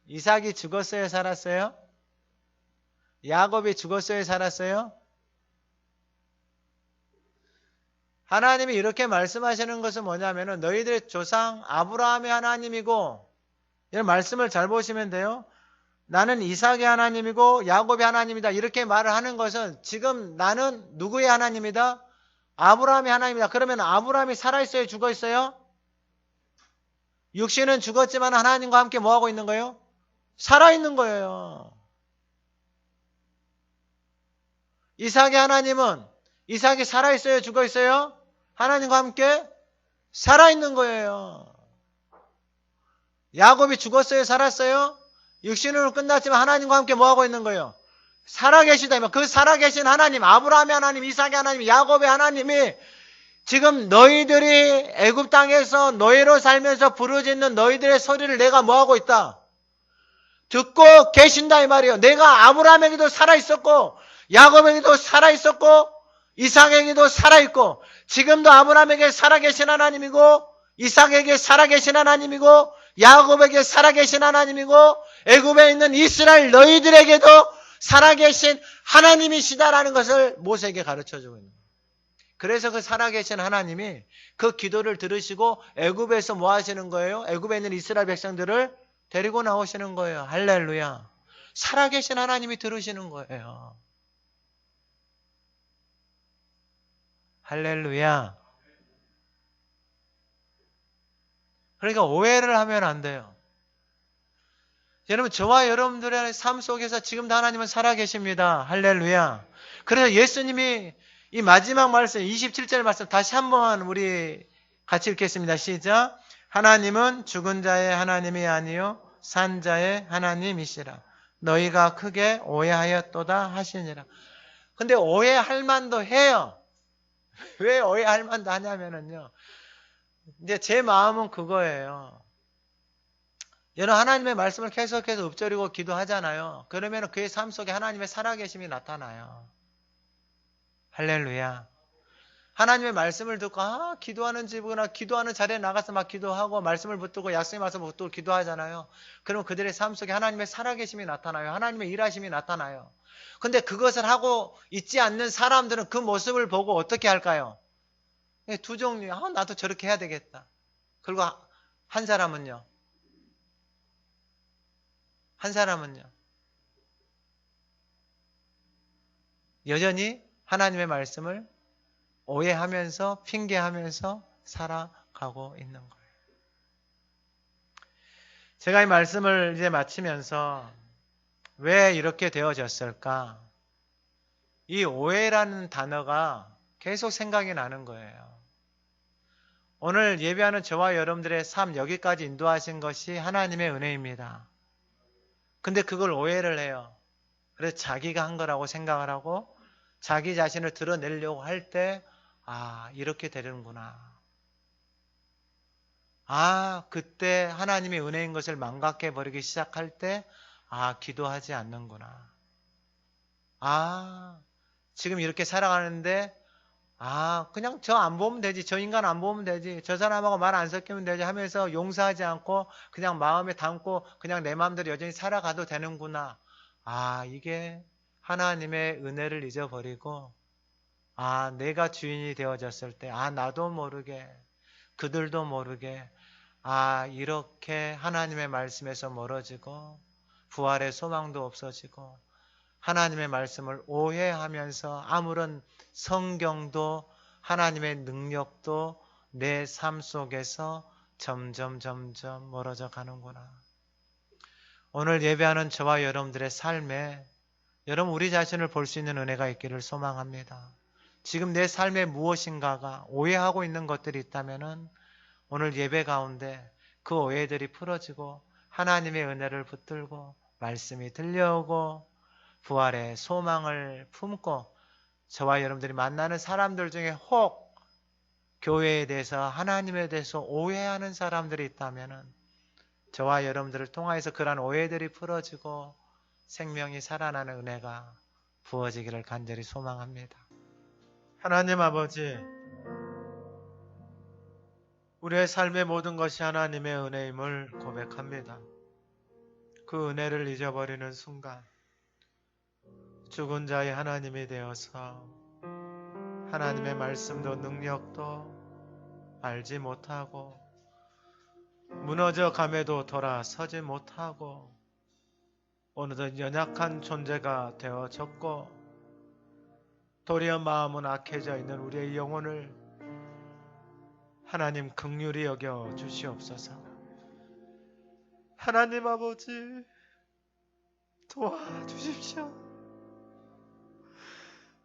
이삭이 죽었어요? 살았어요? 야곱이 죽었어요? 살았어요? 하나님이 이렇게 말씀하시는 것은 뭐냐면은 너희들의 조상 아브라함의 하나님이고, 이런 말씀을 잘 보시면 돼요. 나는 이삭의 하나님이고 야곱의 하나님이다. 이렇게 말을 하는 것은 지금 나는 누구의 하나님이다? 아브라함의 하나님이다. 그러면 아브라함이 살아있어요? 죽어있어요? 육신은 죽었지만 하나님과 함께 뭐하고 있는 거예요? 살아있는 거예요. 이삭의 하나님은 이삭이 살아있어요? 죽어있어요? 하나님과 함께 살아있는 거예요. 야곱이 죽었어요? 살았어요? 육신으로 끝났지만 하나님과 함께 뭐하고 있는 거예요? 살아계시다. 그 살아계신 하나님, 아브라함의 하나님, 이삭의 하나님, 야곱의 하나님이 지금 너희들이 애굽 땅에서 노예로 살면서 부르짖는 너희들의 소리를 내가 뭐하고 있다? 듣고 계신다 이 말이에요. 내가 아브라함에게도 살아있었고 야곱에게도 살아있었고 이삭에게도 살아있고 지금도 아브라함에게 살아계신 하나님이고 이삭에게 살아계신 하나님이고 야곱에게 살아계신 하나님이고 애굽에 있는 이스라엘 너희들에게도 살아계신 하나님이시다라는 것을 모세에게 가르쳐주고 있는 거예요. 그래서 그 살아계신 하나님이 그 기도를 들으시고 애굽에서 뭐 하시는 거예요? 애굽에 있는 이스라엘 백성들을 데리고 나오시는 거예요. 할렐루야. 살아계신 하나님이 들으시는 거예요. 할렐루야. 그러니까 오해를 하면 안 돼요. 여러분, 저와 여러분들의 삶 속에서 지금도 하나님은 살아계십니다. 할렐루야. 그래서 예수님이 이 마지막 말씀, 27절 말씀 다시 한번 우리 같이 읽겠습니다. 시작. 하나님은 죽은 자의 하나님이 아니요 산 자의 하나님이시라. 너희가 크게 오해하였도다 하시니라. 근데 오해할 만도 해요. 왜 오해할 만도 하냐면요. 이제 제 마음은 그거예요. 여러분 하나님의 말씀을 계속해서 읊조리고 기도하잖아요. 그러면 그의 삶 속에 하나님의 살아계심이 나타나요. 할렐루야. 하나님의 말씀을 듣고 기도하는 집이구나. 기도하는 자리에 나가서 막 기도하고 말씀을 붙들고 약속에 와서 붙들고 기도하잖아요. 그러면 그들의 삶 속에 하나님의 살아계심이 나타나요. 하나님의 일하심이 나타나요. 근데 그것을 하고 있지 않는 사람들은 그 모습을 보고 어떻게 할까요? 두 종류. 나도 저렇게 해야 되겠다. 그리고 한 사람은요. 여전히 하나님의 말씀을 오해하면서 핑계하면서 살아가고 있는 거예요. 제가 이 말씀을 이제 마치면서 왜 이렇게 되어졌을까? 이 오해라는 단어가 계속 생각이 나는 거예요. 오늘 예배하는 저와 여러분들의 삶 여기까지 인도하신 것이 하나님의 은혜입니다. 근데 그걸 오해를 해요. 그래서 자기가 한 거라고 생각을 하고 자기 자신을 드러내려고 할 때 이렇게 되는구나. 그때 하나님의 은혜인 것을 망각해 버리기 시작할 때 기도하지 않는구나. 지금 이렇게 살아가는데 그냥 저 안 보면 되지. 저 인간 안 보면 되지. 저 사람하고 말 안 섞이면 되지 하면서 용서하지 않고 그냥 마음에 담고 그냥 내 마음대로 여전히 살아가도 되는구나. 이게 하나님의 은혜를 잊어버리고 내가 주인이 되어졌을 때 나도 모르게 그들도 모르게 아, 이렇게 하나님의 말씀에서 멀어지고 부활의 소망도 없어지고 하나님의 말씀을 오해하면서 아무런 성경도 하나님의 능력도 내 삶 속에서 점점 멀어져 가는구나. 오늘 예배하는 저와 여러분들의 삶에 여러분 우리 자신을 볼 수 있는 은혜가 있기를 소망합니다. 지금 내 삶에 무엇인가가 오해하고 있는 것들이 있다면 오늘 예배 가운데 그 오해들이 풀어지고 하나님의 은혜를 붙들고 말씀이 들려오고 부활의 소망을 품고 저와 여러분들이 만나는 사람들 중에 혹 교회에 대해서 하나님에 대해서 오해하는 사람들이 있다면 저와 여러분들을 통하여서 그러한 오해들이 풀어지고 생명이 살아나는 은혜가 부어지기를 간절히 소망합니다. 하나님 아버지, 우리의 삶의 모든 것이 하나님의 은혜임을 고백합니다. 그 은혜를 잊어버리는 순간 죽은 자의 하나님이 되어서 하나님의 말씀도 능력도 알지 못하고 무너져 감에도 돌아서지 못하고 어느덧 연약한 존재가 되어졌고 도리어 마음은 악해져 있는 우리의 영혼을 하나님 긍휼히 여겨 주시옵소서. 하나님 아버지 도와주십시오.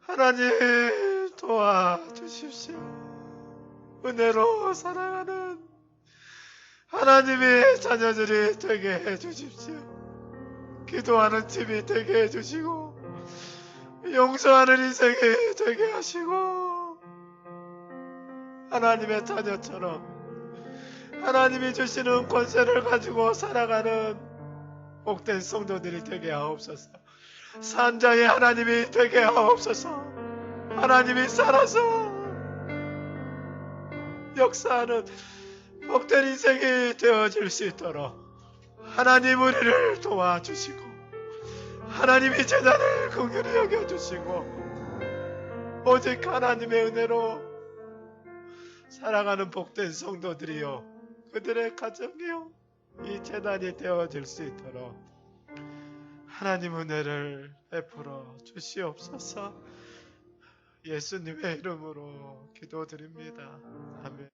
하나님 도와주십시오. 은혜로 살아가는 하나님의 자녀들이 되게 해주십시오. 기도하는 집이 되게 해주시고 용서하는 인생이 되게 하시고 하나님의 자녀처럼 하나님이 주시는 권세를 가지고 살아가는 복된 성도들이 되게 하옵소서. 산자의 하나님이 되게 하옵소서. 하나님이 살아서 역사하는 복된 인생이 되어질 수 있도록 하나님 우리를 도와주시고 하나님이 제자를 긍휼히 여겨주시고 오직 하나님의 은혜로 살아가는 복된 성도들이요 그들의 가정이요 이 재단이 되어질 수 있도록 하나님 은혜를 베풀어 주시옵소서. 예수님의 이름으로 기도드립니다. 아멘.